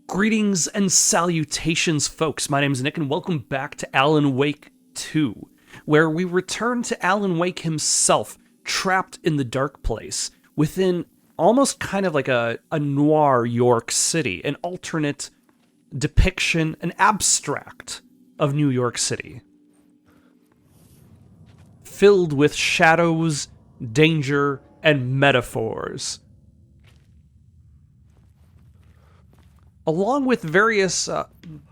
Greetings and salutations, folks. My name is Nick, and welcome back to Alan Wake 2, where we return to Alan Wake himself, trapped in the dark place, within almost kind of like a noir York City, an alternate depiction, an abstract of New York City. Filled with shadows, danger, and metaphors. Along with various,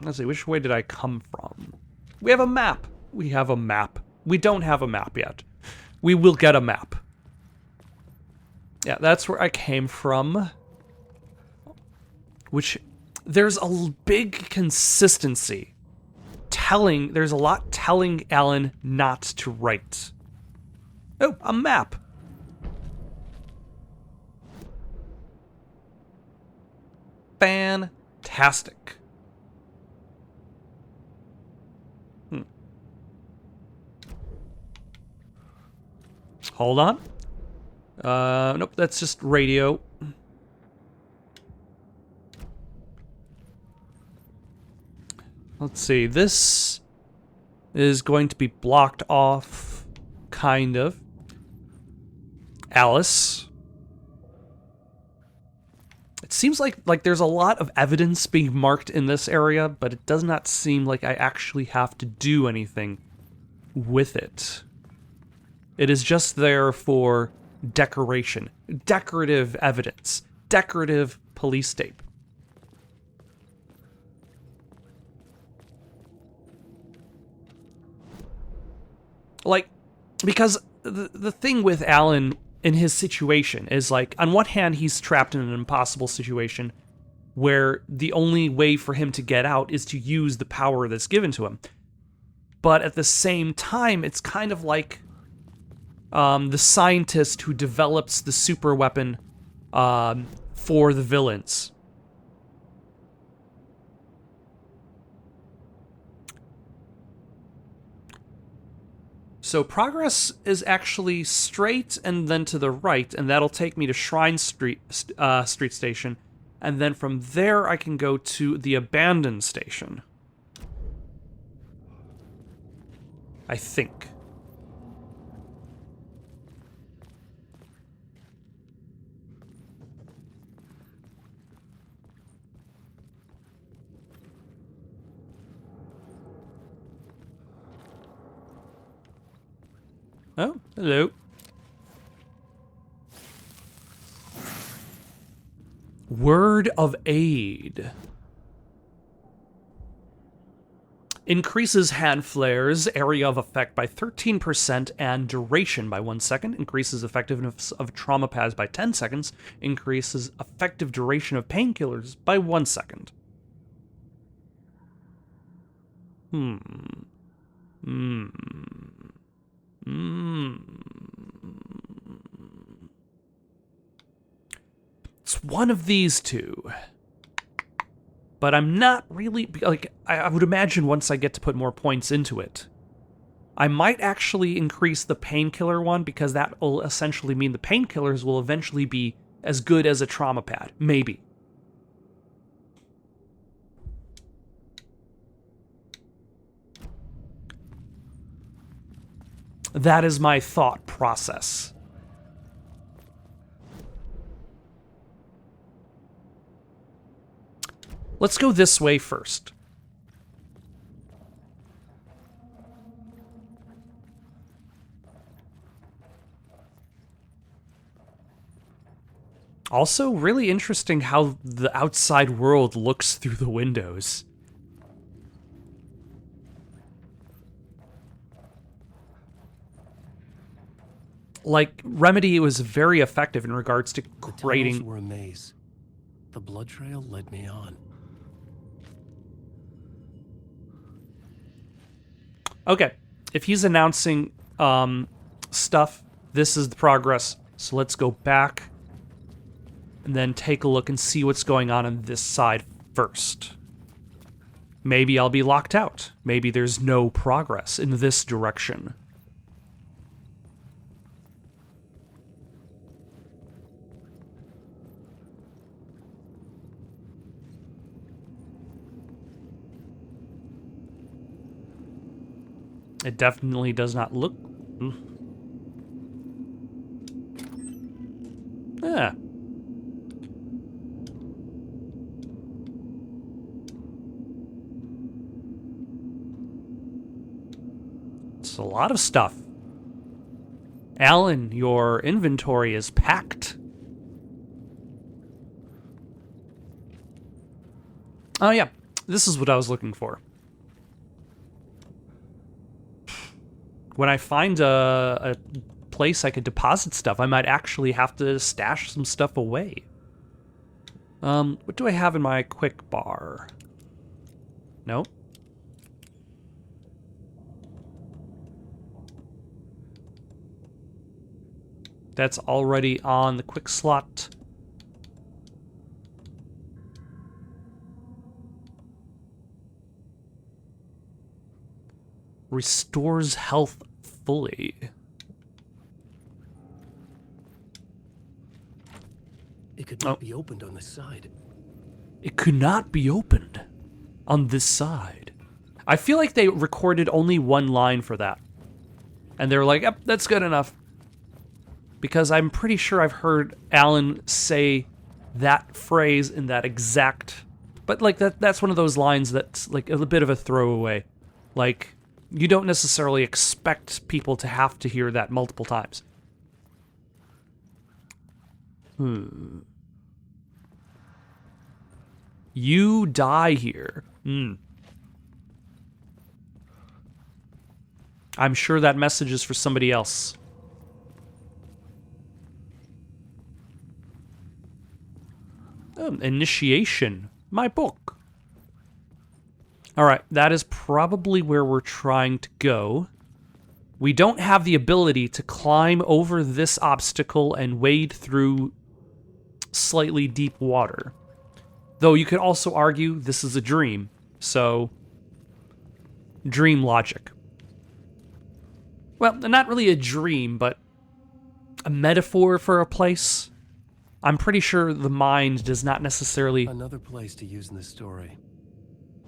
let's see, which way did I come from? We have a map. We have a map. We don't have a map yet. We will get a map. Yeah, that's where I came from. Which, there's a big consistency. There's a lot telling Alan not to write. Oh, a map. Fantastic. Hold on. Nope, that's just radio. Let's see, this is going to be blocked off, kind of. Alice. It seems like there's a lot of evidence being marked in this area, but it does not seem like I actually have to do anything with it. It is just there for decoration, decorative evidence, decorative police tape. Like, because the thing with Alan in his situation is, like, on one hand, he's trapped in an impossible situation where the only way for him to get out is to use the power that's given to him. But at the same time, it's kind of like the scientist who develops the super weapon for the villains. So progress is actually straight and then to the right, and that'll take me to Shrine Street Station, and then from there I can go to the abandoned station. I think. Oh, hello. Word of aid. Increases hand flares, area of effect by 13% and duration by 1 second. Increases effectiveness of trauma pads by 10 seconds. Increases effective duration of painkillers by 1 second. It's one of these two. But I'm not really, like, I would imagine once I get to put more points into it, I might actually increase the painkiller one, because that will essentially mean the painkillers will eventually be as good as a trauma pad. Maybe. That is my thought process. Let's go this way first. Also, really interesting how the outside world looks through the windows. Like, Remedy was very effective in regards to creating... The tunnels were a maze. The blood trail led me on. Okay, if he's announcing stuff, this is the progress. So let's go back and then take a look and see what's going on this side first. Maybe I'll be locked out. Maybe there's no progress in this direction. It definitely does not look... Ooh. Yeah. It's a lot of stuff. Alan, your inventory is packed. Oh yeah, this is what I was looking for. When I find a place I could deposit stuff, I might actually have to stash some stuff away. What do I have in my quick bar? No. That's already on the quick slot. Restores health fully. It could not be opened on this side. It could not be opened on this side. I feel like they recorded only one line for that. And they were like, yep, that's good enough. Because I'm pretty sure I've heard Alan say that phrase in that exact... But like that's one of those lines that's like a bit of a throwaway. Like, you don't necessarily expect people to have to hear that multiple times. You die here. I'm sure that message is for somebody else. Initiation. My book. Alright, that is probably where we're trying to go. We don't have the ability to climb over this obstacle and wade through slightly deep water. Though you could also argue this is a dream, so... dream logic. Well, not really a dream, but a metaphor for a place. I'm pretty sure the mind does not necessarily... Another place to use in this story.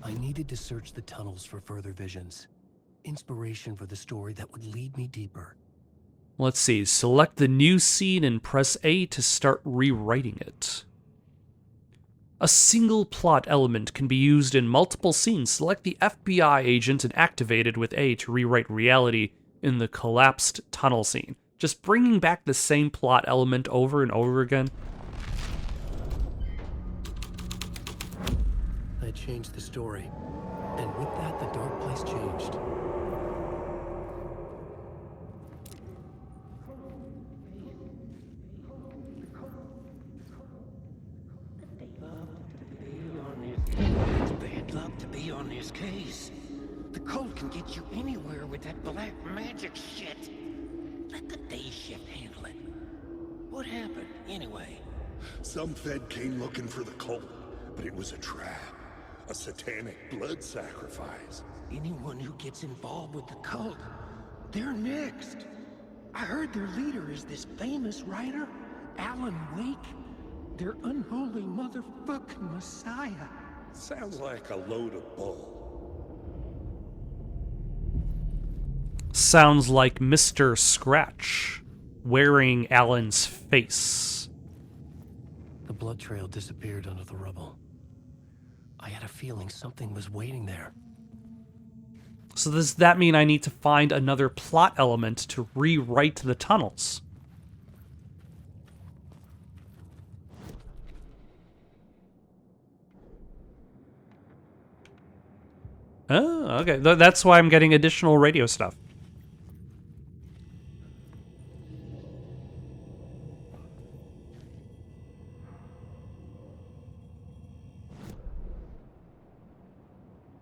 I needed to search the tunnels for further visions. Inspiration for the story that would lead me deeper. Let's see. Select the new scene and press A to start rewriting it. A single plot element can be used in multiple scenes. Select the FBI agent and activate it with A to rewrite reality in the collapsed tunnel scene. Just bringing back the same plot element over and over again. I changed the story, and with that, the dark place changed. It's bad luck to be on this case. The cult can get you anywhere with that black magic shit. Let the day shift handle it. What happened, anyway? Some Fed came looking for the cult, but it was a trap. A satanic blood sacrifice. Anyone who gets involved with the cult, they're next. I heard their leader is this famous writer, Alan Wake. Their unholy motherfucking messiah. Sounds like a load of bull. Sounds like Mr. Scratch wearing Alan's face. The blood trail disappeared under the rubble. I had a feeling something was waiting there. So does that mean I need to find another plot element to rewrite the tunnels? Oh, okay. That's why I'm getting additional radio stuff.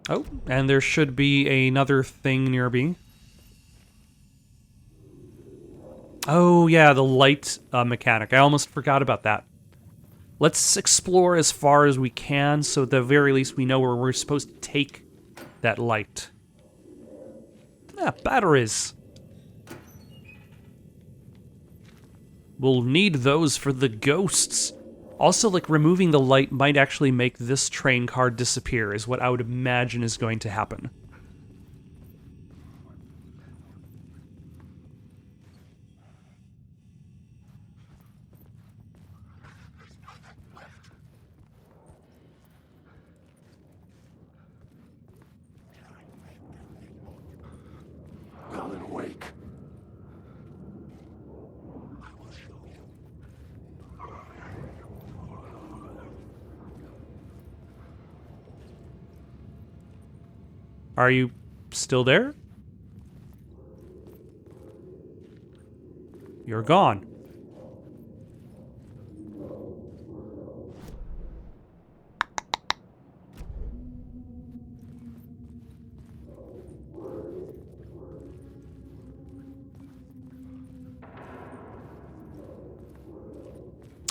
Oh, and there should be another thing near me. Oh, yeah, the light mechanic. I almost forgot about that. Let's explore as far as we can, so at the very least we know where we're supposed to take that light. Ah, batteries. We'll need those for the ghosts. Also, like, removing the light might actually make this train car disappear, is what I would imagine is going to happen. Are you still there? You're gone.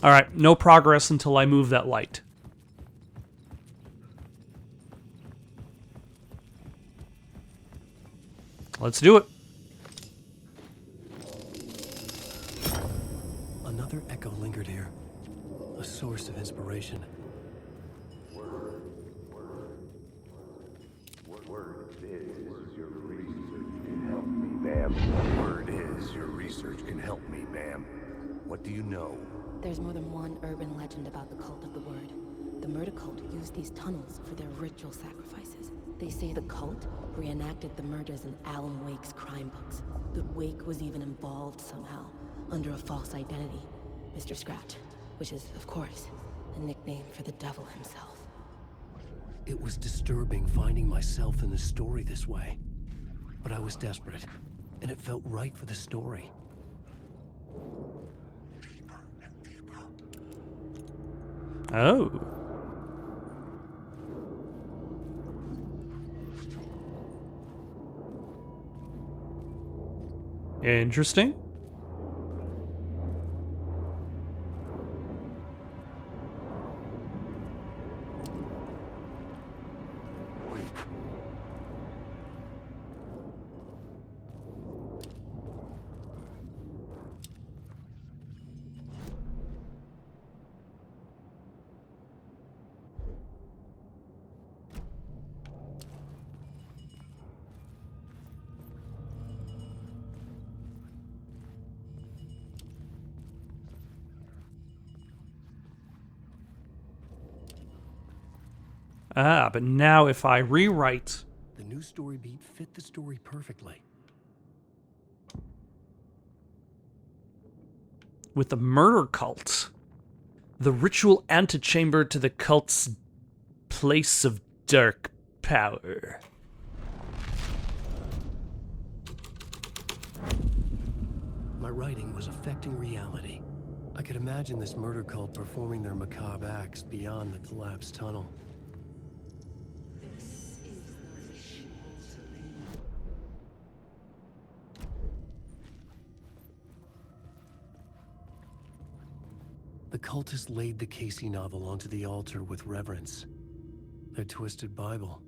All right, no progress until I move that light. Let's do it. Another echo lingered here. A source of inspiration. Word is your research can help me, ma'am. What do you know? There's more than one urban legend about the Cult of the Word. The murder cult used these tunnels for their ritual sacrifices. They say the cult reenacted the murders in Alan Wake's crime books. That Wake was even involved somehow, under a false identity. Mr. Scratch, which is, of course, a nickname for the devil himself. It was disturbing finding myself in the story this way. But I was desperate, and it felt right for the story. Oh. Interesting. Ah, but now if I rewrite... The new story beat fit the story perfectly. with the murder cult, the ritual antechamber to the cult's place of dark power. My writing was affecting reality. I could imagine this murder cult performing their macabre acts beyond the collapsed tunnel. The cultists laid the Casey novel onto the altar with reverence. Their twisted Bible.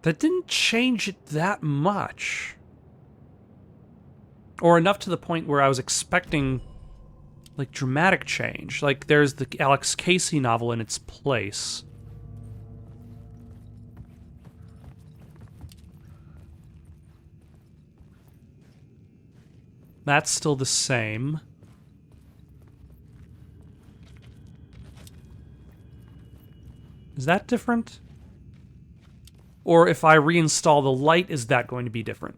That didn't change it that much. Or enough to the point where I was expecting, like, dramatic change. Like, there's the Alex Casey novel in its place. That's still the same. Is that different? Or if I reinstall the light, is that going to be different?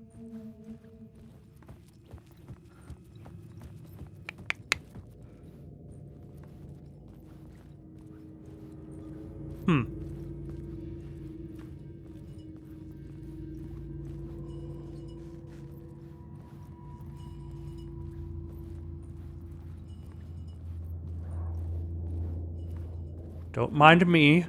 Don't mind me.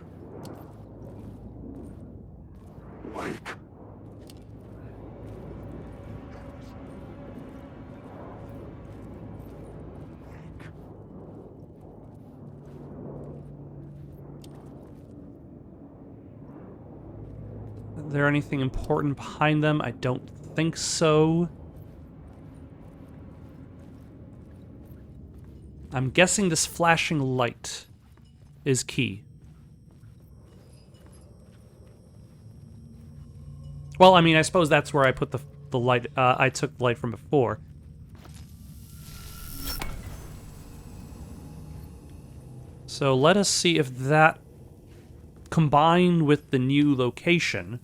Is there anything important behind them? I don't think so. I'm guessing this flashing light is key. Well, I mean, I suppose that's where I put the light. I took the light from before. So let us see if that, combined with the new location,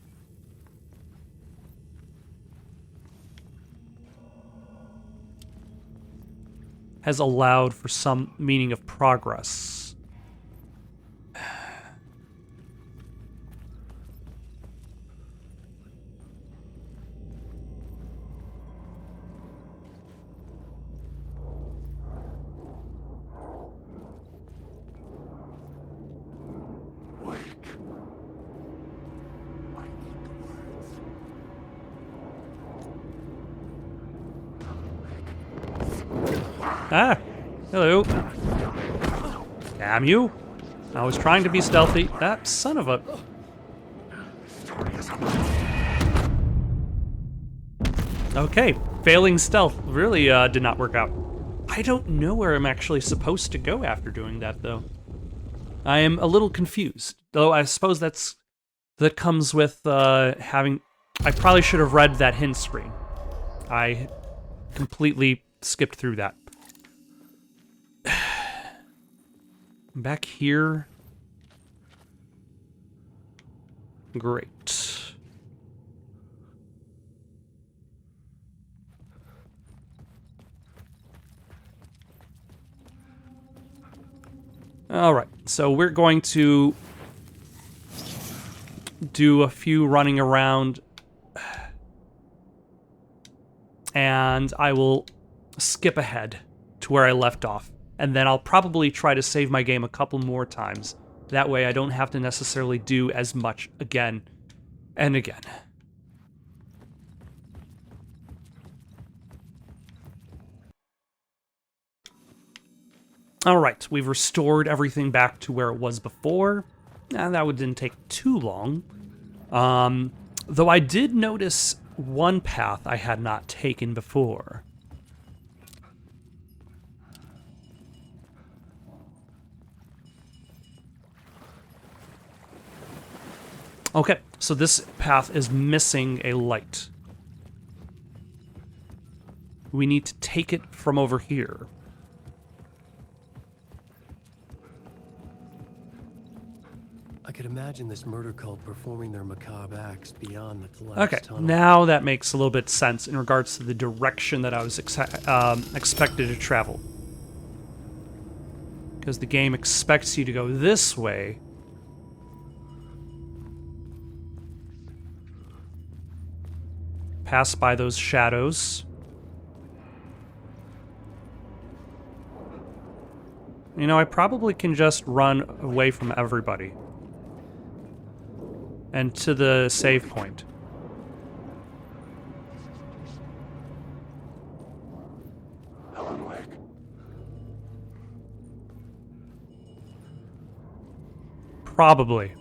has allowed for some meaning of progress. Ah, hello. Damn you. I was trying to be stealthy. That son of a... Okay, failing stealth really did not work out. I don't know where I'm actually supposed to go after doing that, though. I am a little confused, though I suppose that comes with having... I probably should have read that hint screen. I completely skipped through that. Back here. Great. All right, so we're going to do a few running around, and I will skip ahead to where I left off. And then I'll probably try to save my game a couple more times. That way I don't have to necessarily do as much again and again. Alright, we've restored everything back to where it was before. And that didn't take too long. Though I did notice one path I had not taken before. Okay, so this path is missing a light. We need to take it from over here. I could imagine this murder cult performing their macabre acts beyond the collapsed Okay, tunnel. now that makes a little bit sense in regards to the direction that I was expected to travel. Because the game expects you to go this way. Pass by those shadows. You know, I probably can just run away from everybody. And to the save point. Alan Wake. Probably.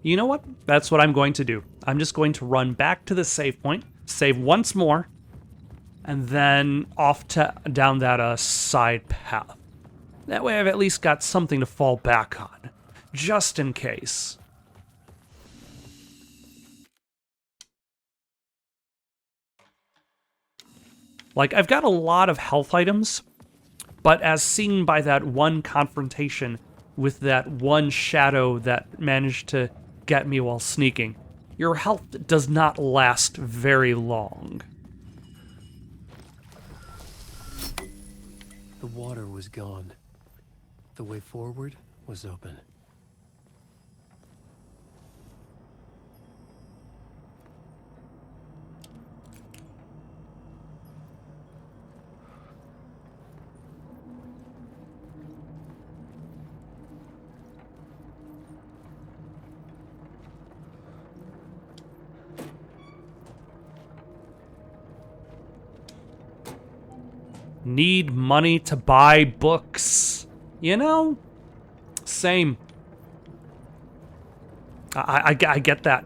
You know what? That's what I'm going to do. I'm just going to run back to the save point, save once more, and then off to down that side path. That way I've at least got something to fall back on, just in case. Like, I've got a lot of health items, but as seen by that one confrontation with that one shadow that managed to get me while sneaking, your health does not last very long. The water was gone. The way forward was open. Need money to buy books. You know? Same. I get that.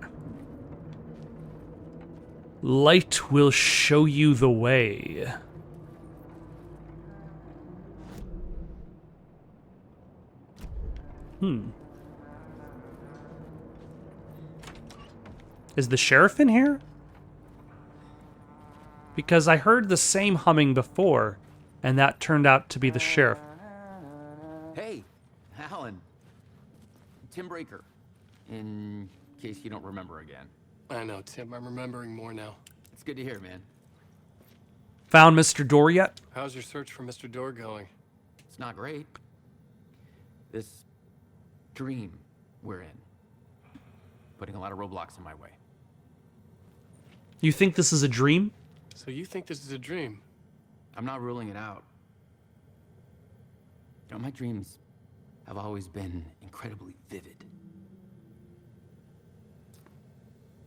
Light will show you the way. Is the sheriff in here? Because I heard the same humming before, and that turned out to be the sheriff. Hey, Alan. Tim Breaker. In case you don't remember again. I know, Tim. I'm remembering more now. It's good to hear, man. Found Mr. Door yet? How's your search for Mr. Door going? It's not great. This dream we're in. Putting a lot of roadblocks in my way. You think this is a dream? So you think this is a dream? I'm not ruling it out. You know, my dreams have always been incredibly vivid.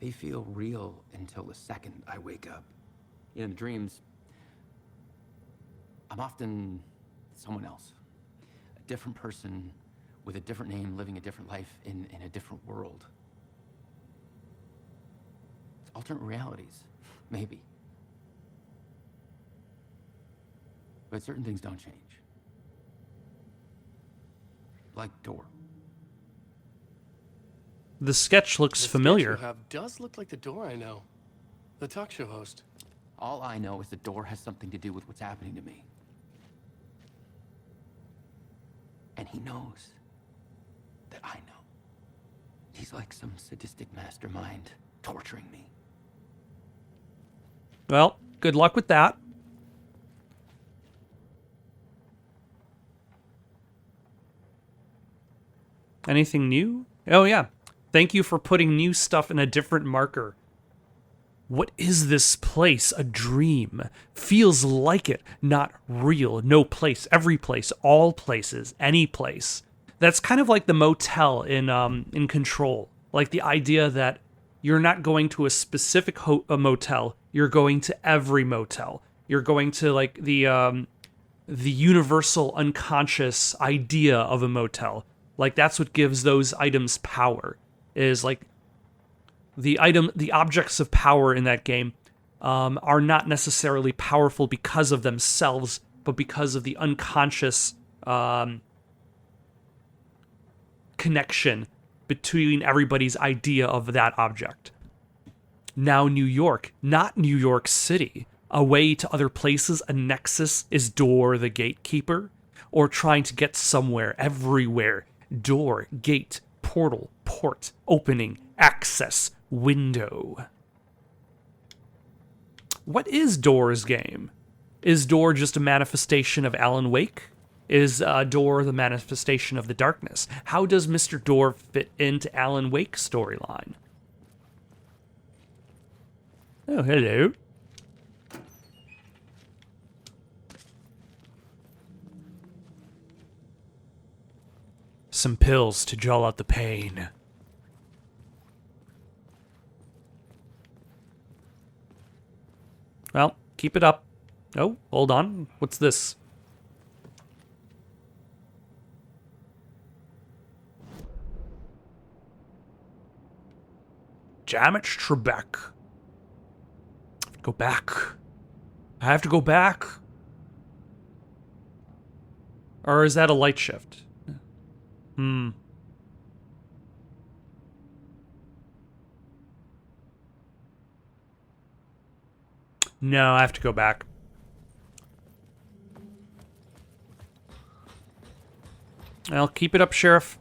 They feel real until the second I wake up. In the dreams, I'm often someone else. A different person with a different name, living a different life in a different world. It's alternate realities, maybe. But certain things don't change. Like Door. The sketch looks The familiar. sketch you have does look like the Door I know. The talk show host. All I know is the Door has something to do with what's happening to me. And he knows that I know. He's like some sadistic mastermind torturing me. Well, good luck with that. Anything new? Oh, yeah. Thank you for putting new stuff in a different marker. What is this place? A dream. Feels like it, not real. No place, every place, all places, any place. That's kind of like the motel in Control. Like the idea that you're not going to a specific a motel, you're going to every motel. You're going to like the universal unconscious idea of a motel. Like that's what gives those items power. Is like the objects of power in that game are not necessarily powerful because of themselves, but because of the unconscious connection between everybody's idea of that object. Now New York, not New York City. A way to other places, a nexus, is Door the gatekeeper? Or trying to get somewhere, everywhere. Door, gate, portal, port, opening, access, window. What is Door's game? Is Door just a manifestation of Alan Wake? Is Door the manifestation of the darkness? How does Mr. Door fit into Alan Wake's storyline? Oh, hello. Some pills to dull out the pain. Well, keep it up. Oh, hold on. What's this? Damage Trebek. Go back. I have to go back. Or is that a light shift? No, I have to go back. Well, keep it up, Sheriff.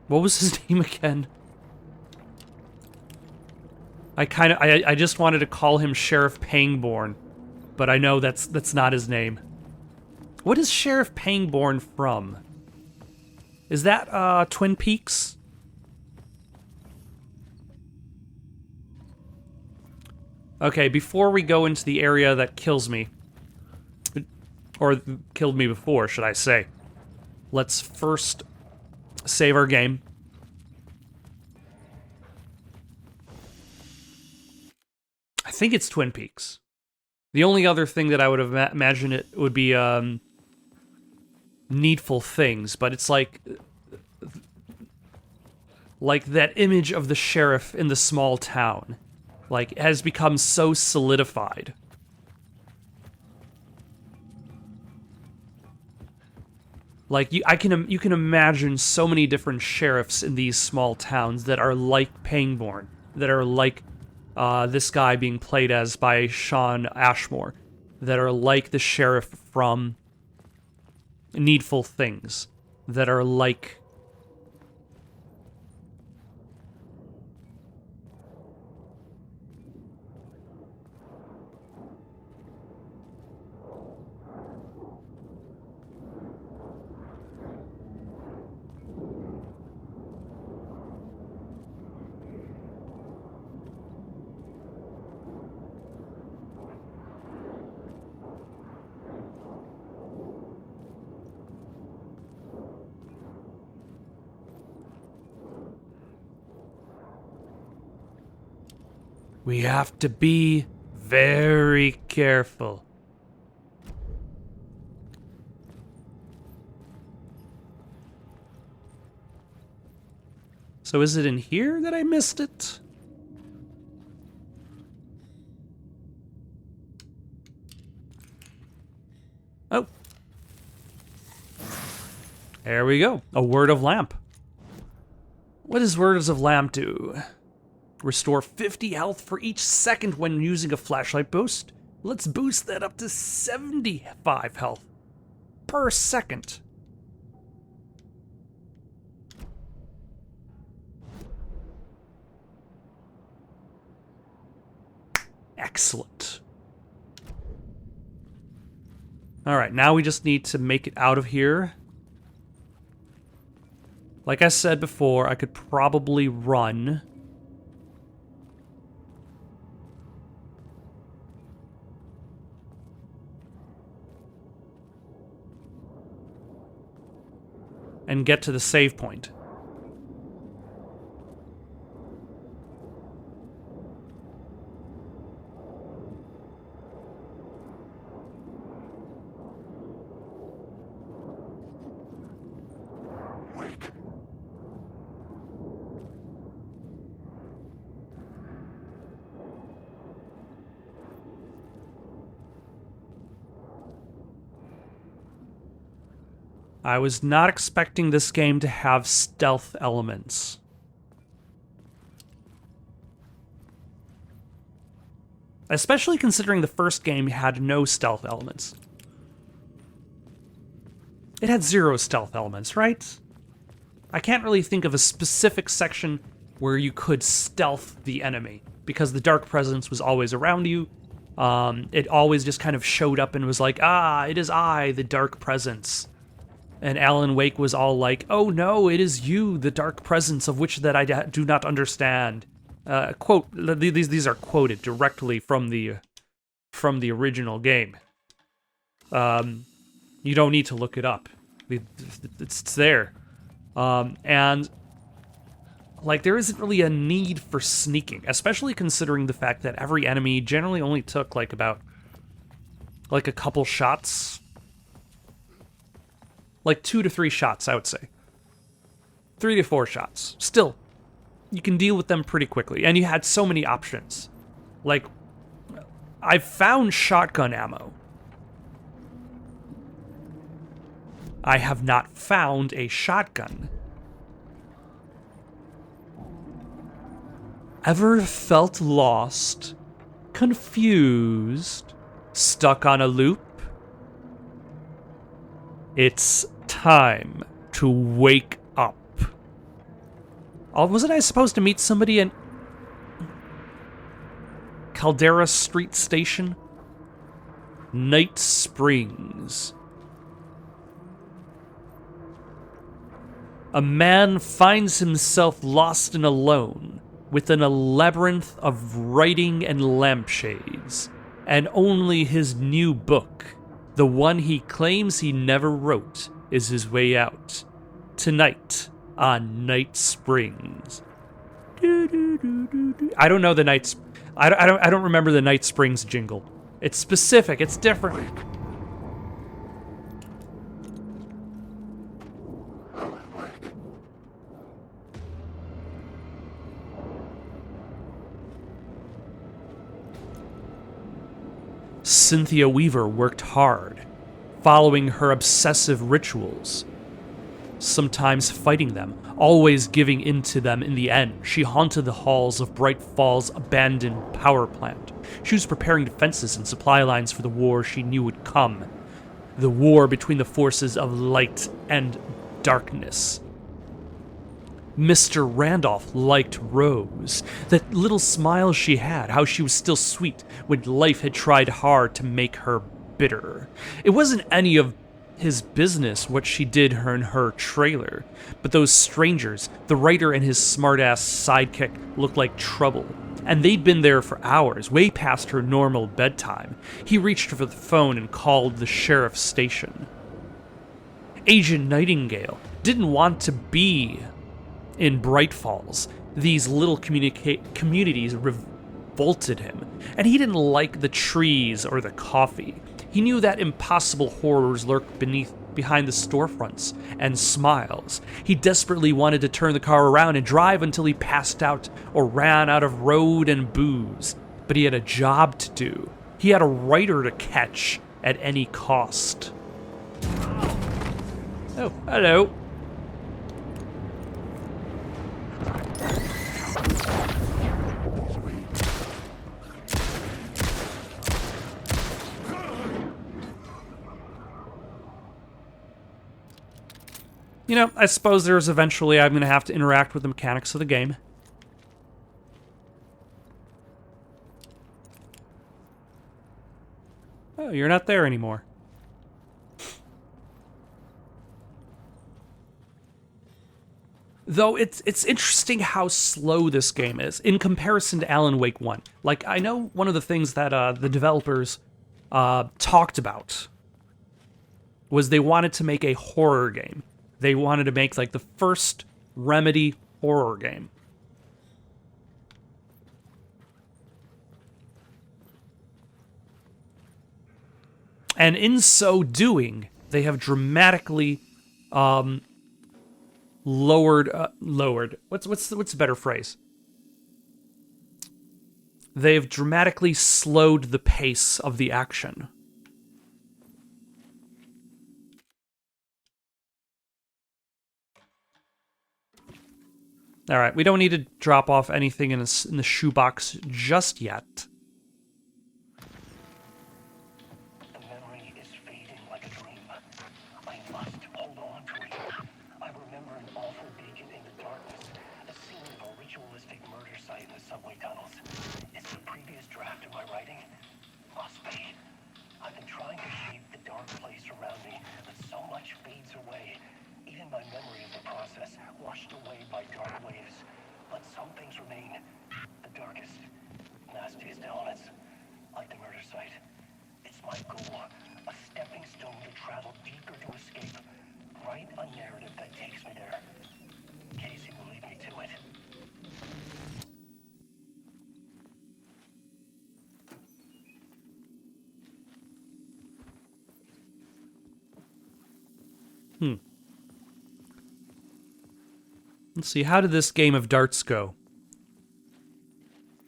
What was his name again? I just wanted to call him Sheriff Pangborn, but I know that's not his name. What is Sheriff Pangborn from? Is that Twin Peaks? Okay, before we go into the area that kills me, or killed me before, should I say, let's first save our game. I think it's Twin Peaks. The only other thing that I would have imagined it would be Needful Things, but it's like that image of the sheriff in the small town, like, has become so solidified. Like, you can imagine so many different sheriffs in these small towns that are like Pangborn, that are like this guy being played as by Sean Ashmore, that are like the sheriff from Needful Things, that are like... We have to be very careful. So is it in here that I missed it? Oh. There we go. A word of lamp. What does words of lamp do? Restore 50 health for each second when using a flashlight boost. Let's boost that up to 75 health per second. Excellent. Alright, now we just need to make it out of here. Like I said before, I could probably run. And get to the save point. Wake. I was not expecting this game to have stealth elements. Especially considering the first game had no stealth elements. It had 0 stealth elements, right? I can't really think of a specific section where you could stealth the enemy, because the dark presence was always around you. It always just kind of showed up and was like, ah, it is I, the dark presence. And Alan Wake was all like, oh no, it is you, the dark presence of which that I do not understand. Quote, these are quoted directly from the original game. You don't need to look it up. It's there. And like, there isn't really a need for sneaking, especially considering the fact that every enemy generally only took like about a couple shots. Like 2 to 3 shots, I would say. 3 to 4 shots. Still, you can deal with them pretty quickly, and you had so many options. Like, I've found shotgun ammo. I have not found a shotgun. Ever felt lost, confused, stuck on a loop? It's time to wake up. Oh, wasn't I supposed to meet somebody in Caldera Street Station? Night Springs. A man finds himself lost and alone within a labyrinth of writing and lampshades, and only his new book, the one he claims he never wrote, is his way out. Tonight on Night Springs. I don't know the Night. I don't remember the Night Springs jingle. It's specific. It's different. Cynthia Weaver worked hard, following her obsessive rituals, sometimes fighting them, always giving in to them in the end. She haunted the halls of Bright Falls' abandoned power plant. She was preparing defenses and supply lines for the war she knew would come. The war between the forces of light and darkness. Mr. Randolph liked Rose. That little smile she had, how she was still sweet when life had tried hard to make her bitter. It wasn't any of his business what she did in her trailer, but those strangers, the writer and his smartass sidekick, looked like trouble. And they'd been there for hours, way past her normal bedtime. He reached for the phone and called the sheriff's station. Agent Nightingale didn't want to be in Bright Falls. These little communities revolted him, and he didn't like the trees or the coffee. He knew that impossible horrors lurked behind the storefronts and smiles. He desperately wanted to turn the car around and drive until he passed out or ran out of road and booze. But he had a job to do. He had a writer to catch at any cost. Oh, hello. You know, I suppose there's eventually I'm going to have to interact with the mechanics of the game. Oh, you're not there anymore. Though it's interesting how slow this game is in comparison to Alan Wake 1. Like, I know one of the things that the developers talked about was they wanted to make a horror game. They wanted to make, like, the first Remedy horror game. And in so doing, they have dramatically lowered. What's the better phrase? They've dramatically slowed the pace of the action. All right, we don't need to drop off anything in the shoebox just yet. The memory is fading like a dream. I must hold on to it. I remember an awful beacon in the darkness, a scene of a ritualistic murder site in the subway tunnels. Is the previous draft of my writing? Must be. I've been trying to shape the dark place around me, but so much fades away. Even my memory of the process, washed away by dark waves. But some things remain. The darkest, nastiest elements, like the murder site. It's my goal, a stepping stone to travel deeper to escape. Write a narrative that takes me there. Casey will lead me to it. Let's see, how did this game of darts go?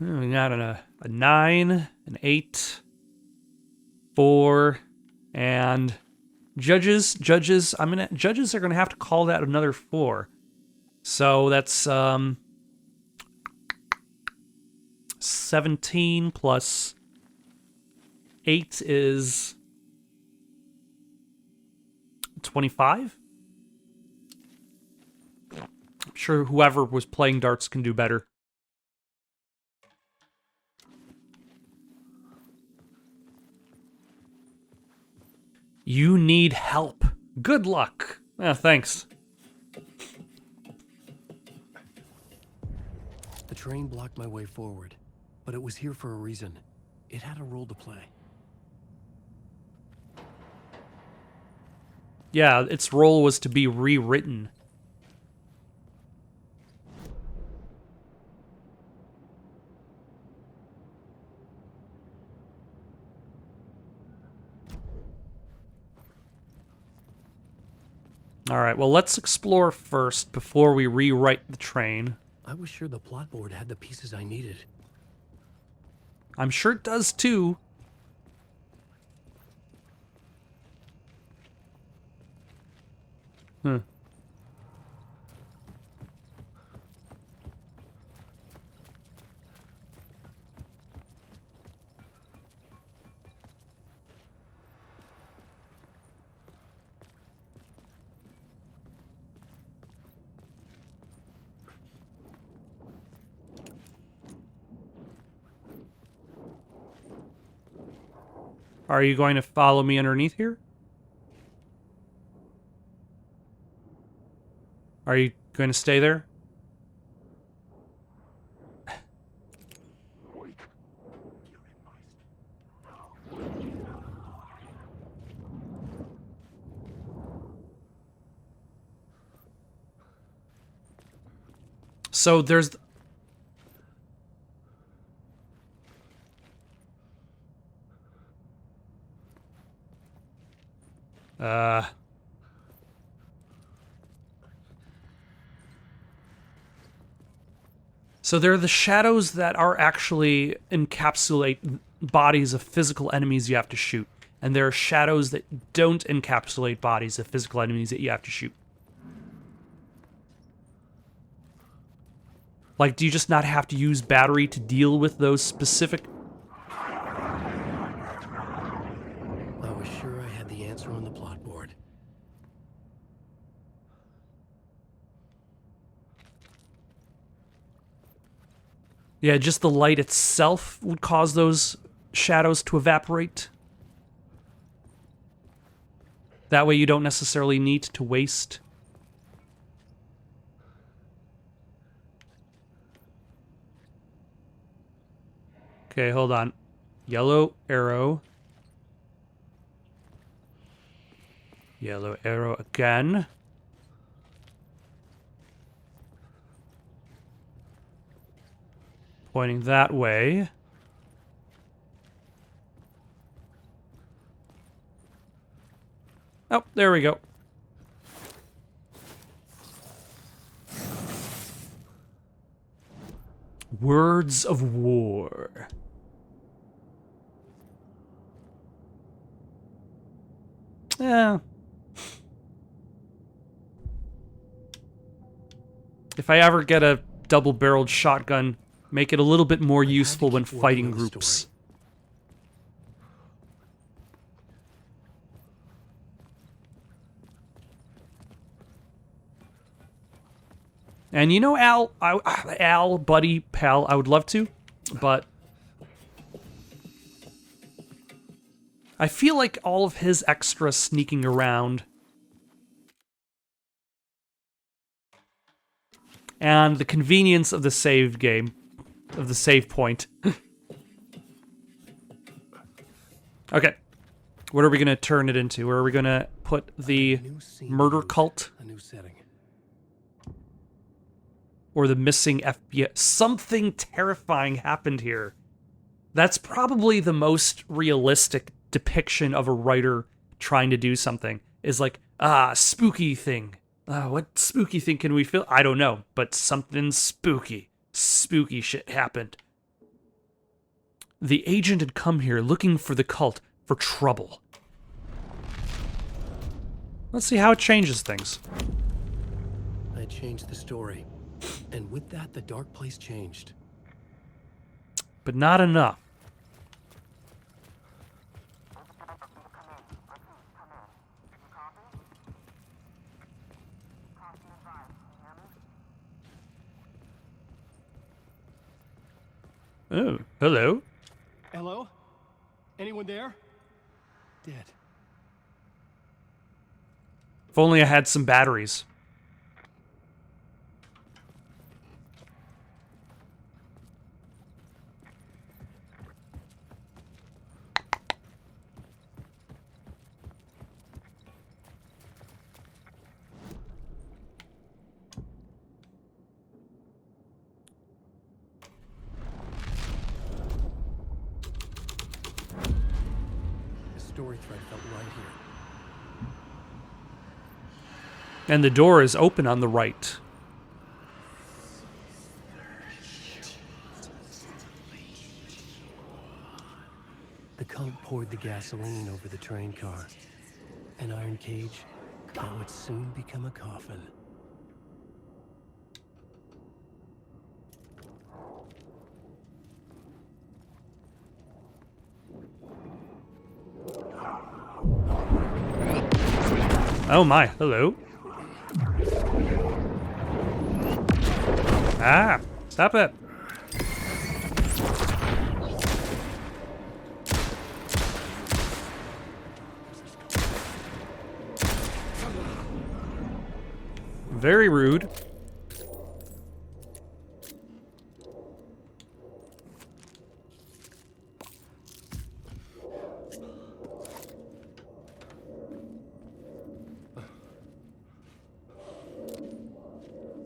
We got a 9, an 8, 4, and judges are gonna have to call that another 4. So that's 17 plus 8 is 25? I'm sure whoever was playing darts can do better. You need help. Good luck. Thanks. The train blocked my way forward, but it was here for a reason. It had a role to play. Yeah, its role was to be rewritten. Alright, well, let's explore first before we rewrite the train. I was sure the plot board had the pieces I needed. I'm sure it does too. Are you going to follow me underneath here? Are you going to stay there? So there's... So there are the shadows that are actually encapsulate bodies of physical enemies you have to shoot. And there are shadows that don't encapsulate bodies of physical enemies that you have to shoot. Like, do you just not have to use battery to deal with those specific... I was sure I had the answer on the plot board. Yeah, just the light itself would cause those shadows to evaporate. That way you don't necessarily need to waste. Okay, hold on. Yellow arrow. Yellow arrow again. Pointing that way. Oh, there we go. Words of War. Yeah. If I ever get a double-barreled shotgun, make it a little bit more useful when fighting groups. And you know, Al, buddy, pal, I would love to, but I feel like all of his extra sneaking around and the convenience of the save game, of the save point. Okay. What are we going to turn it into? Where are we going to put the murder cult? A new setting. Or the missing FBI? Something terrifying happened here. That's probably the most realistic depiction of a writer trying to do something. Is like, spooky thing. What spooky thing can we feel? I don't know, but something spooky. Spooky shit happened. The agent had come here looking for the cult for trouble. Let's see how it changes things. I changed the story. And with that, the dark place changed. But not enough. Oh, hello. Hello? Anyone there? Dead. If only I had some batteries. Story thread felt right here. And the door is open on the right. The cult poured the gasoline over the train car. An iron cage that would soon become a coffin. Oh my, hello. Ah, stop it. Very rude.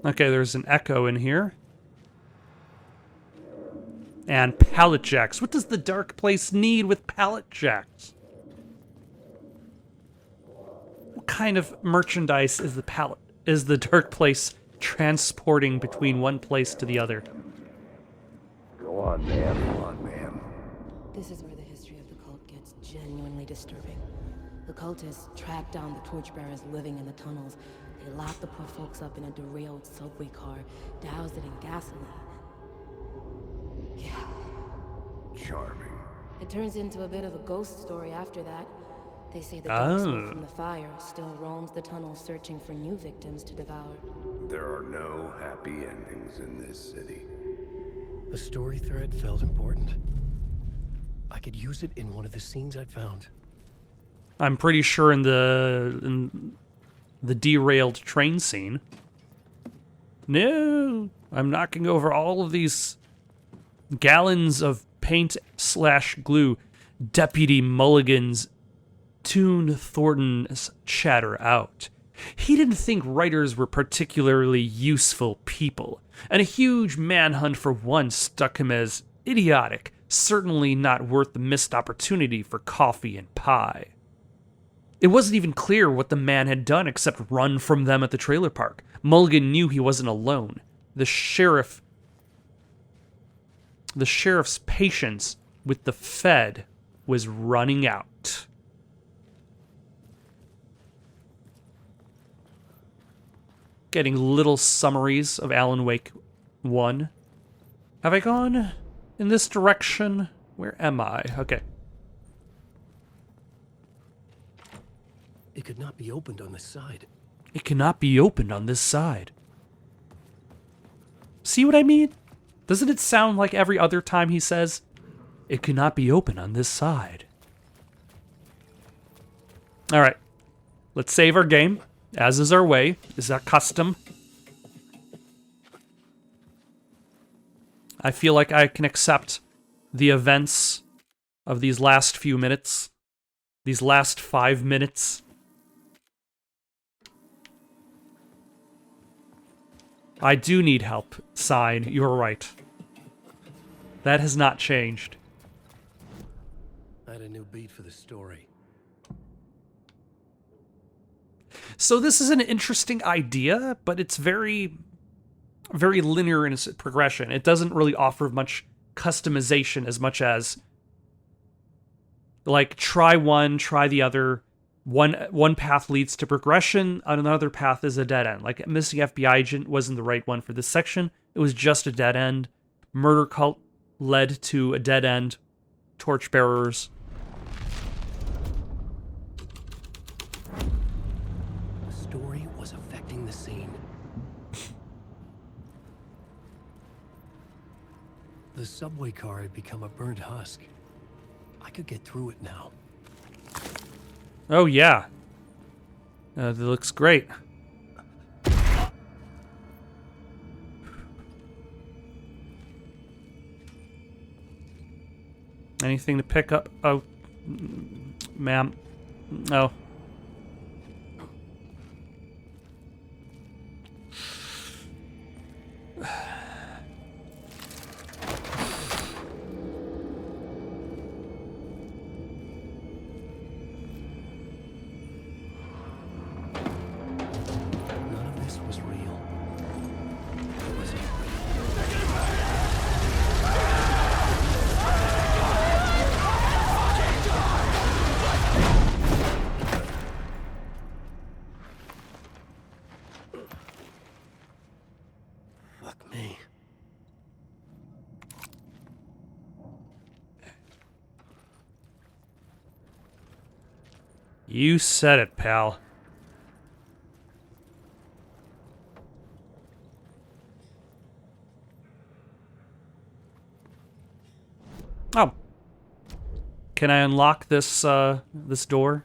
Okay, there's an echo in here. And pallet jacks. What does the dark place need with pallet jacks? What kind of merchandise is the dark place transporting between one place to the other? Go on, ma'am. Go on, ma'am. This is where the history of the cult gets genuinely disturbing. The cultists tracked down the torchbearers living in the tunnels. They locked the poor folks up in a derailed subway car, doused it in gasoline. Yeah. Charming. It turns into a bit of a ghost story after that. They say the dark smoke Oh. from the fire still roams the tunnels searching for new victims to devour. There are no happy endings in this city. The story thread felt important. I could use it in one of the scenes I found. I'm pretty sure in the derailed train scene. No, I'm knocking over all of these gallons of paint/glue. Deputy Mulligan's tune Thornton's chatter out. He didn't think writers were particularly useful people, and a huge manhunt for one struck him as idiotic, certainly not worth the missed opportunity for coffee and pie. It wasn't even clear what the man had done except run from them at the trailer park. Mulligan knew he wasn't alone. The sheriff's patience with the Fed was running out. Getting little summaries of Alan Wake 1. Have I gone in this direction? Where am I? Okay. It could not be opened on this side. It cannot be opened on this side. See what I mean? Doesn't it sound like every other time he says, it cannot be opened on this side? Alright. Let's save our game, as is our way. Is our custom. I feel like I can accept the events of these last few minutes. These last 5 minutes. I do need help, Sign. You're right. That has not changed. I had a new beat for the story. So this is an interesting idea, but it's very, very linear in its progression. It doesn't really offer much customization as much as, like, try one, try the other. One path leads to progression, another path is a dead end. Like, Missing FBI Agent wasn't the right one for this section. It was just a dead end. Murder Cult led to a dead end. Torchbearers. The story was affecting the scene. The subway car had become a burnt husk. I could get through it now. Oh, yeah. That looks great. Anything to pick up? Oh, ma'am. Oh. None of this was real. Was it? Fuck me. You said it, pal. Oh. Can I unlock this, this door?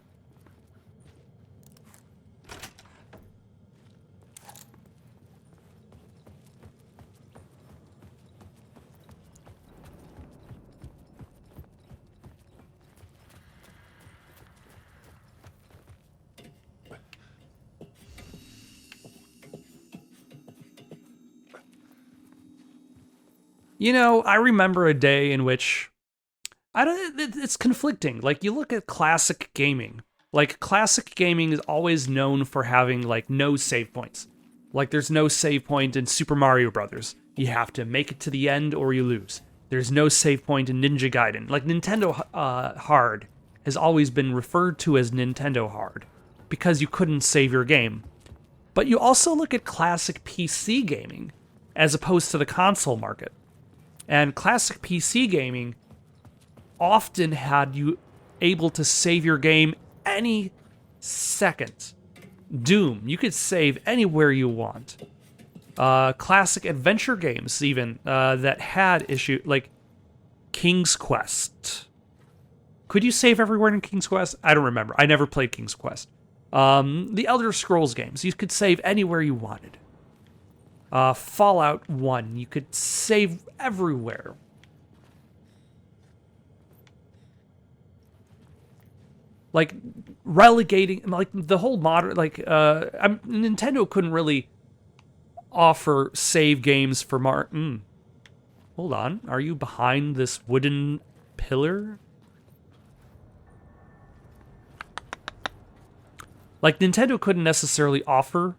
You know, I remember a day in which it's conflicting. Like, you look at classic gaming. Like, classic gaming is always known for having, like, no save points. Like, there's no save point in Super Mario Brothers. You have to make it to the end or you lose. There's no save point in Ninja Gaiden. Like, Nintendo Hard has always been referred to as Nintendo Hard because you couldn't save your game. But you also look at classic PC gaming as opposed to the console market. And classic PC gaming often had you able to save your game any second. Doom, you could save anywhere you want. Classic adventure games, even, that had issue like King's Quest. Could you save everywhere in King's Quest? I don't remember. I never played King's Quest. The Elder Scrolls games, you could save anywhere you wanted. Fallout 1, you could save everywhere. Like, relegating, like, the whole modern, like, Nintendo couldn't really offer save games for Hold on, are you behind this wooden pillar? Like, Nintendo couldn't necessarily offer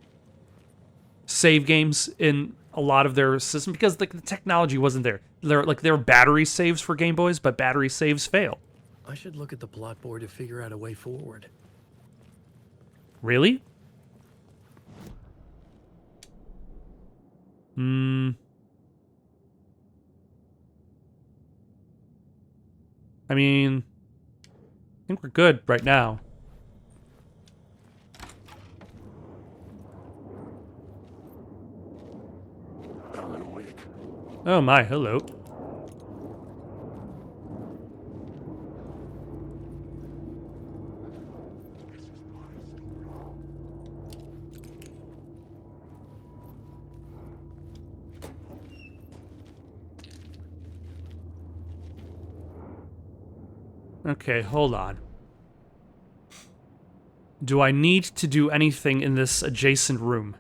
save games in a lot of their systems because, like, the technology wasn't there. There were battery saves for Game Boys, but battery saves fail. I should look at the plot board to figure out a way forward. Really? I mean, I think we're good right now. Alan Wake. Oh my, hello. Okay, hold on. Do I need to do anything in this adjacent room?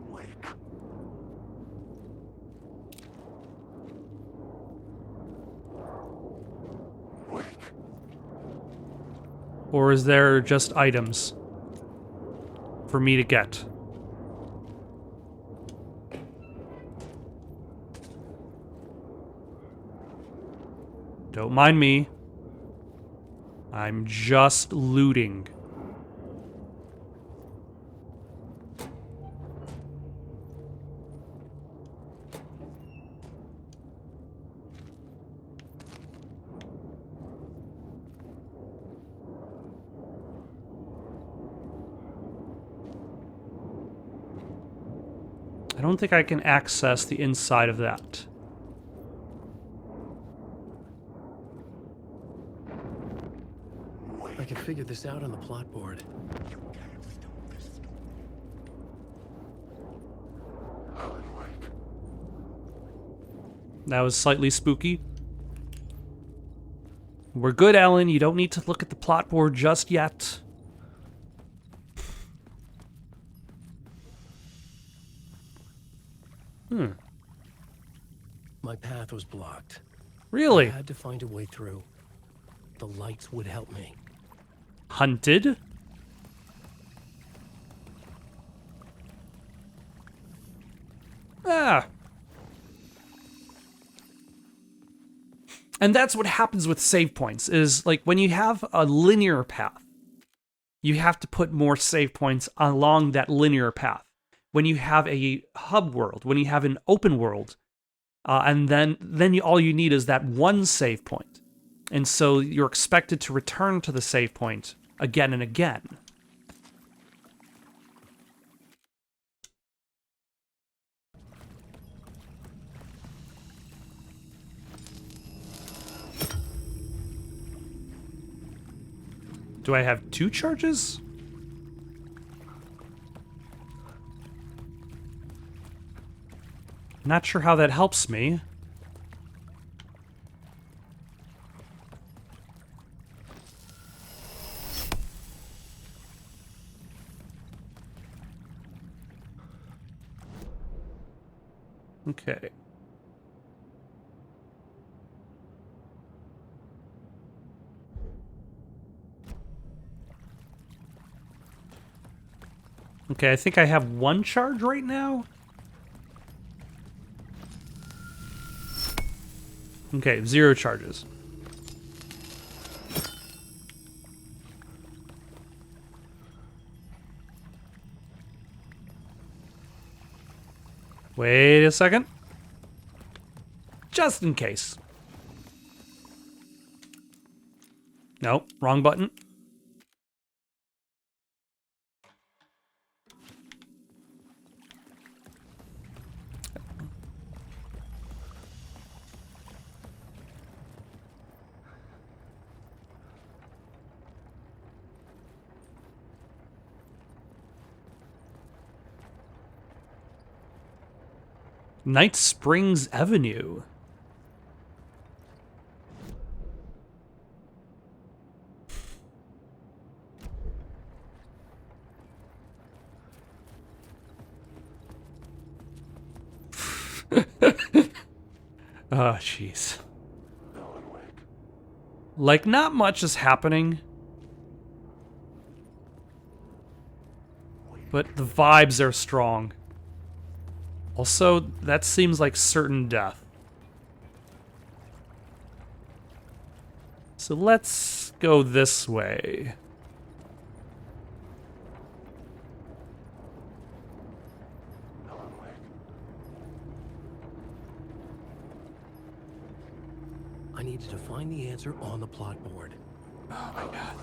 Wake. Wake. Or is there just items for me to get? Don't mind me. I'm just looting. I don't think I can access the inside of that. I can figure this out on the plot board. Alan Wake. That was slightly spooky. We're good, Alan. You don't need to look at the plot board just yet. My path was blocked. Really? I had to find a way through. The lights would help me. Hunted? Ah. And that's what happens with save points, is like when you have a linear path, you have to put more save points along that linear path. When you have a hub world, when you have an open world, and then all you need is that one save point. And so you're expected to return to the save point again and again. Do I have 2 charges? Not sure how that helps me. Okay. Okay, I think I have one charge right now. Okay, 0 charges. Wait a second. Just in case. Nope, wrong button. Night Springs Avenue. Oh, jeez. Like, not much is happening. But the vibes are strong. Also, that seems like certain death. So let's go this way. I needed to find the answer on the plot board. Oh my god.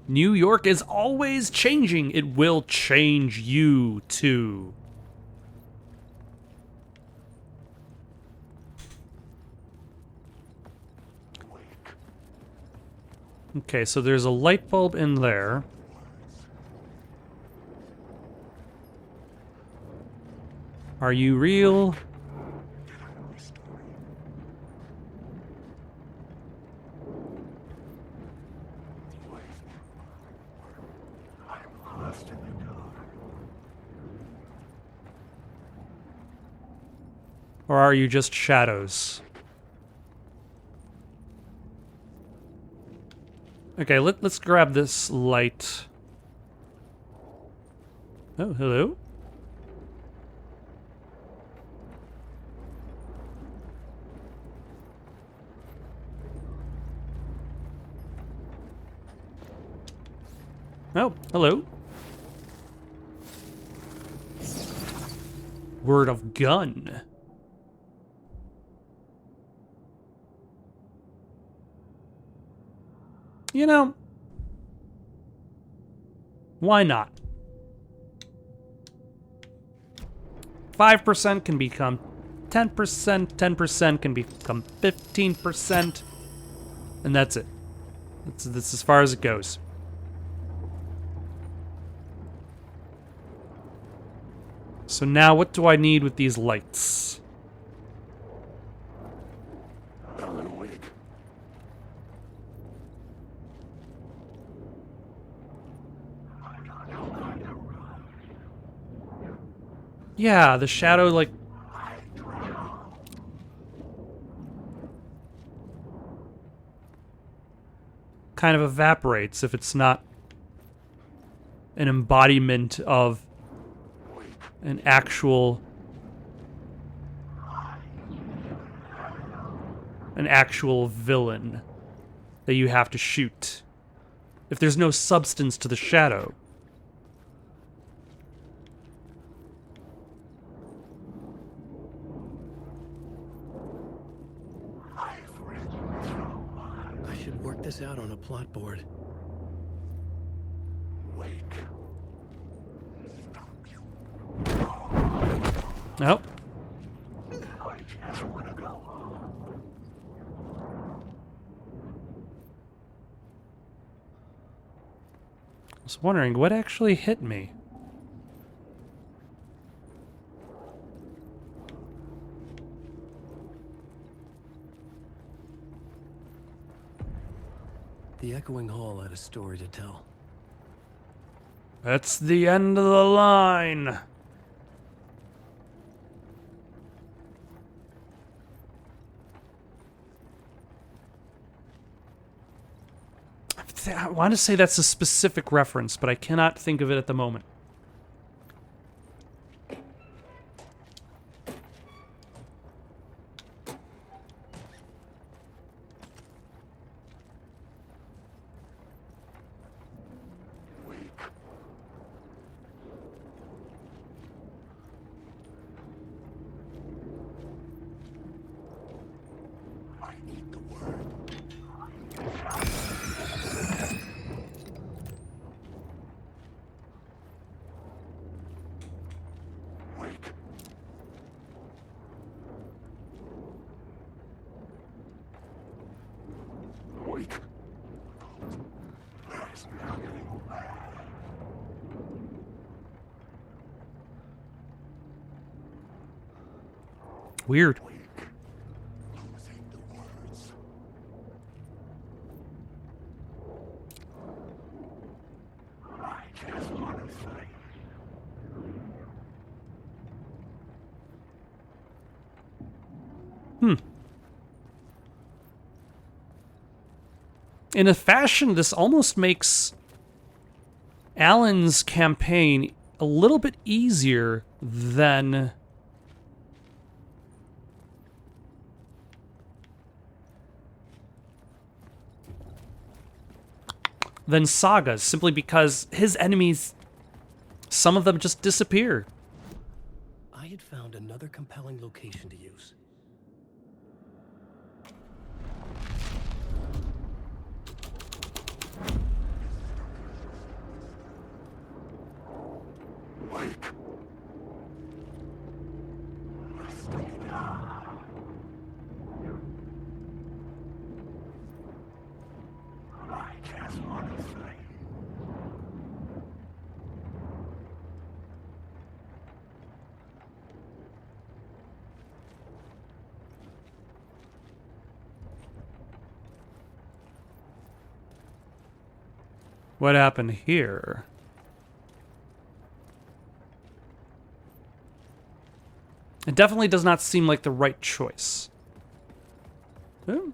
New York is always changing. It will change you too. Okay, so there's a light bulb in there. Are you real? Or are you just shadows? Okay, let's grab this light. Oh, hello? Oh, hello. Word of gun. You know, why not? 5% can become 10%, 10% can become 15%, and that's it. That's as far as it goes. So now what do I need with these lights? Yeah, the shadow, like... kind of evaporates if it's not an embodiment of an actual villain that you have to shoot. If there's no substance to the shadow. I should work this out on a plot board. Nope. I was wondering what actually hit me. The echoing hall had a story to tell. That's the end of the line. I want to say that's a specific reference, but I cannot think of it at the moment. I need the word. Wake. Wake. There's nothing. Weird. Wake. Losing the words. I just want to say. In a fashion, this almost makes Alan's campaign a little bit easier than Saga's, simply because his enemies, some of them just disappear. I had found another compelling location to use. Wake. I just want to say. What happened here? It definitely does not seem like the right choice. Hmm.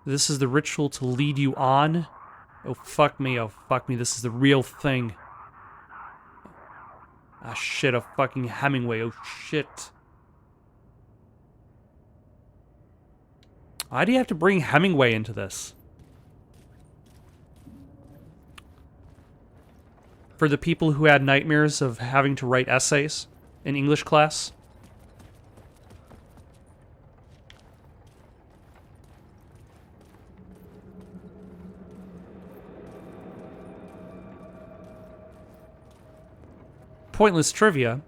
This is the ritual to lead you on. Oh, fuck me. Oh, fuck me. This is the real thing. Ah, shit. A fucking Hemingway. Oh, shit. Why do you have to bring Hemingway into this? For the people who had nightmares of having to write essays in English class? Pointless trivia.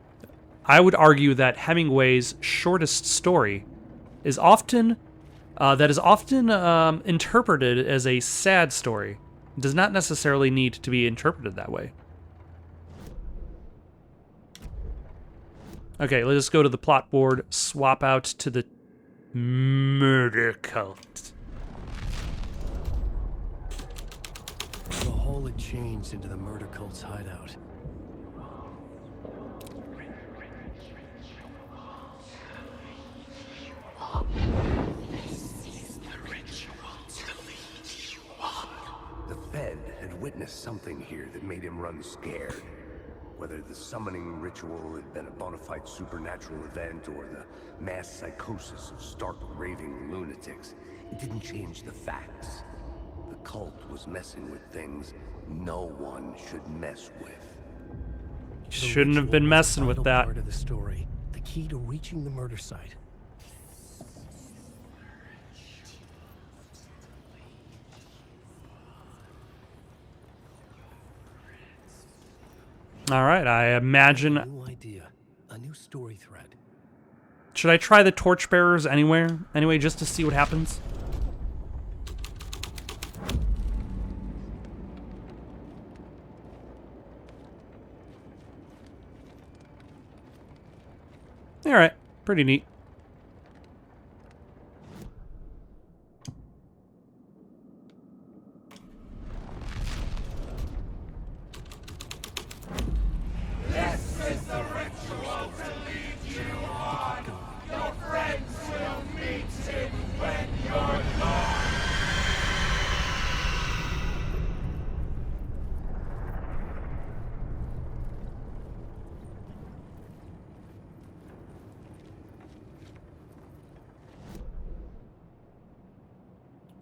I would argue that Hemingway's shortest story is often interpreted as a sad story. It does not necessarily need to be interpreted that way. Okay, let's go to the plot board, swap out to the murder cult. The hole had changed into the murder cult's hideout. The Fed had witnessed something here that made him run scared. Whether the summoning ritual had been a bona fide supernatural event or the mass psychosis of stark raving lunatics, it didn't change the facts. The cult was messing with things no one should mess with. Shouldn't have been messing with that. Part of the story, the key to reaching the murder site. All right, I imagine. New idea, a new story thread. Should I try the torchbearers anyway, just to see what happens? Alright, pretty neat.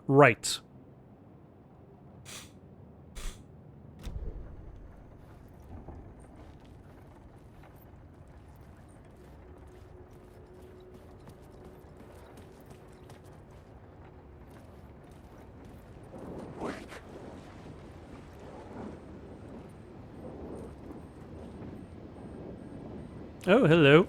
Right. Oh, hello.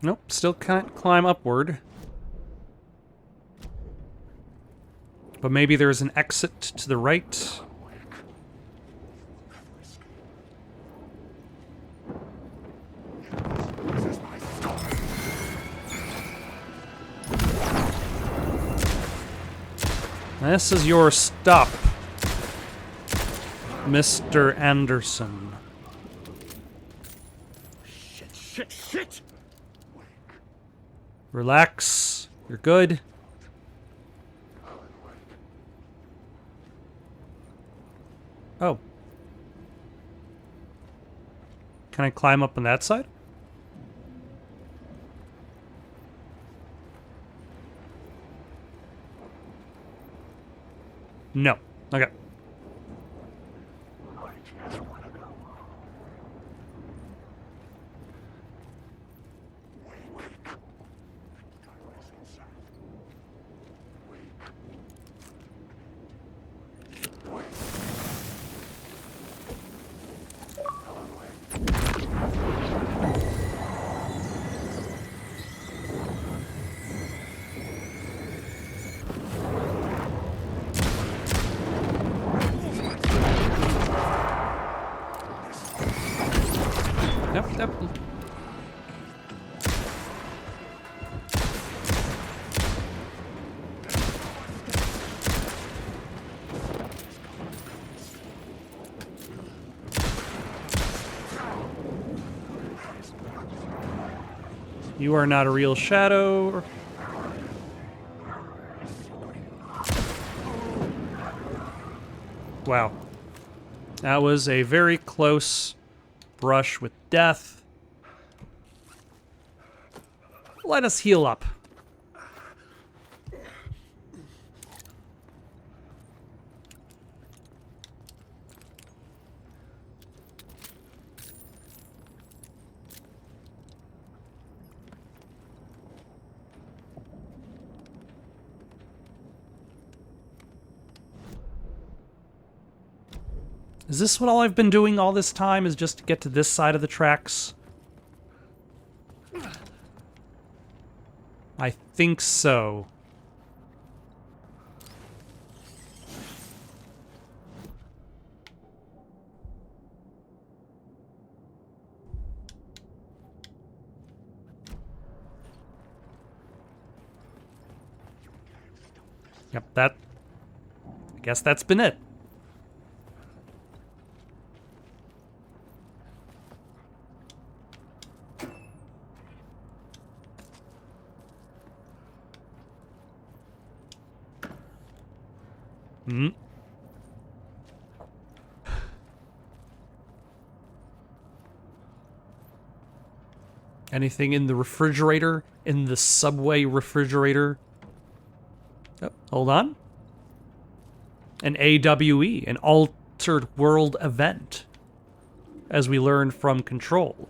Nope, still can't climb upward. But maybe there's an exit to the right. This is your stop, Mr. Anderson. Shit! Relax. You're good. Oh. Can I climb up on that side? No. Okay. Yep. You are not a real shadow. Wow. That was a very close brush with death. Let us heal up. Is this what all I've been doing all this time, is just to get to this side of the tracks? I think so. Yep, I guess that's been it. Hmm. Anything in the refrigerator? In the subway refrigerator? Oh, hold on. An AWE, an altered world event, as we learned from Control.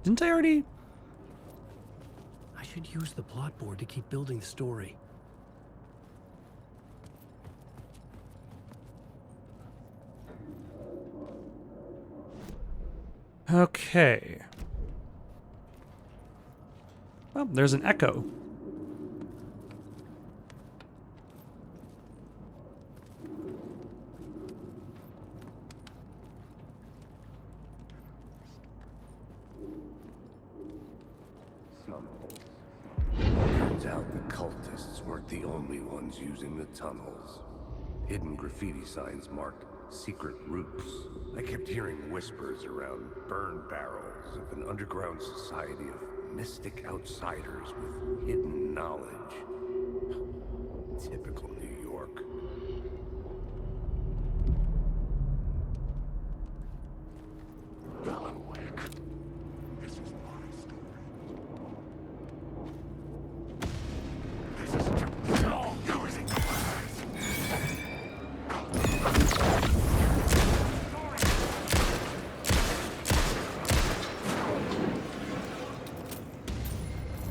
Didn't I already? I should use the plot board to keep building the story. Okay. Well, there's an echo. Turns out the cultists weren't the only ones using the tunnels. Hidden graffiti signs marked secret routes. I kept hearing whispers around burn barrels of an underground society of mystic outsiders with hidden knowledge. Typical New York. Alan Wake. This is my story. This is no using the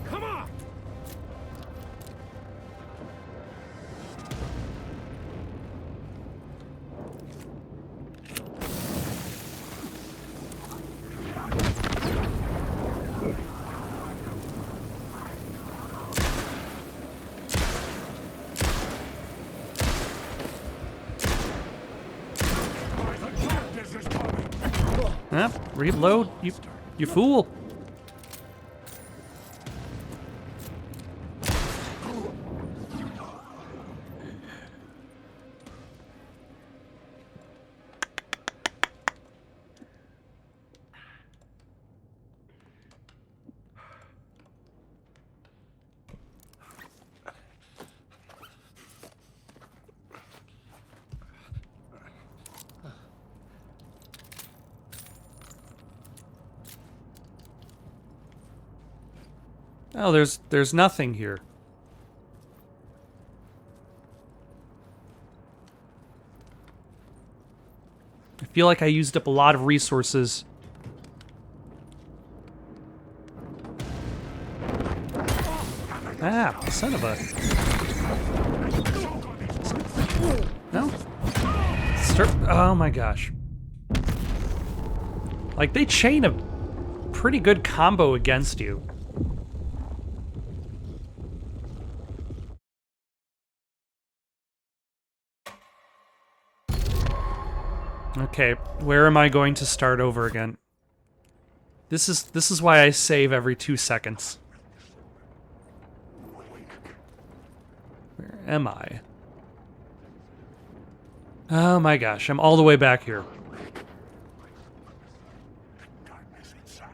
Come on! Reload, you fool. Oh, there's nothing here. I feel like I used up a lot of resources. Ah, son of a... No? Oh my gosh. Like, they chain a pretty good combo against you. Okay, where am I going to start over again? This is why I save every 2 seconds. Where am I? Oh my gosh, I'm all the way back here. darkness inside.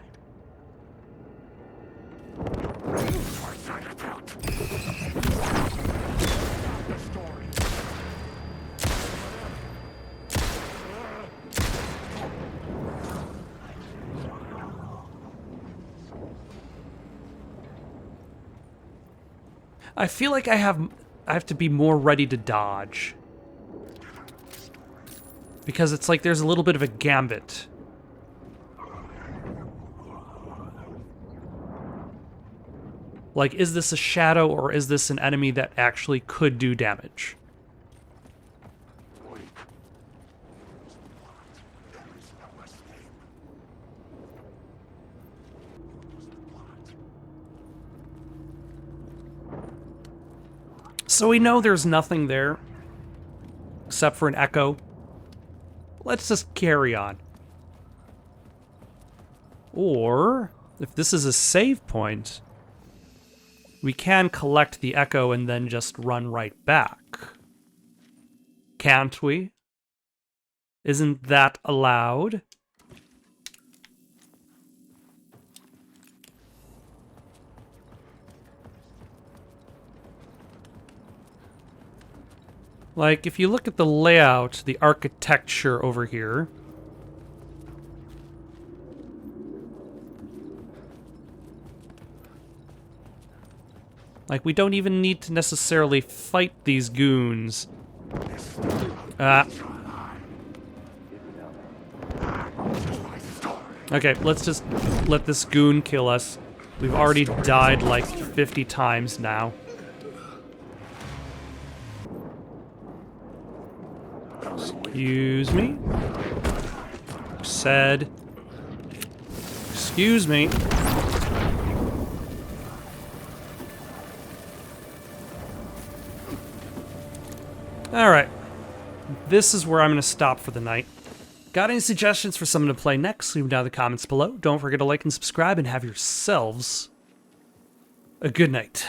The story. I feel like I have to be more ready to dodge. Because it's like there's a little bit of a gambit. Like, is this a shadow or is this an enemy that actually could do damage? So we know there's nothing there, except for an echo. Let's just carry on. Or, if this is a save point, we can collect the echo and then just run right back. Can't we? Isn't that allowed? Like, if you look at the layout, the architecture over here... Like, we don't even need to necessarily fight these goons. Okay, let's just let this goon kill us. We've already died like 50 times now. Excuse me? Said. Excuse me. Alright. This is where I'm going to stop for the night. Got any suggestions for someone to play next? Leave them down in the comments below. Don't forget to like and subscribe, and have yourselves a good night.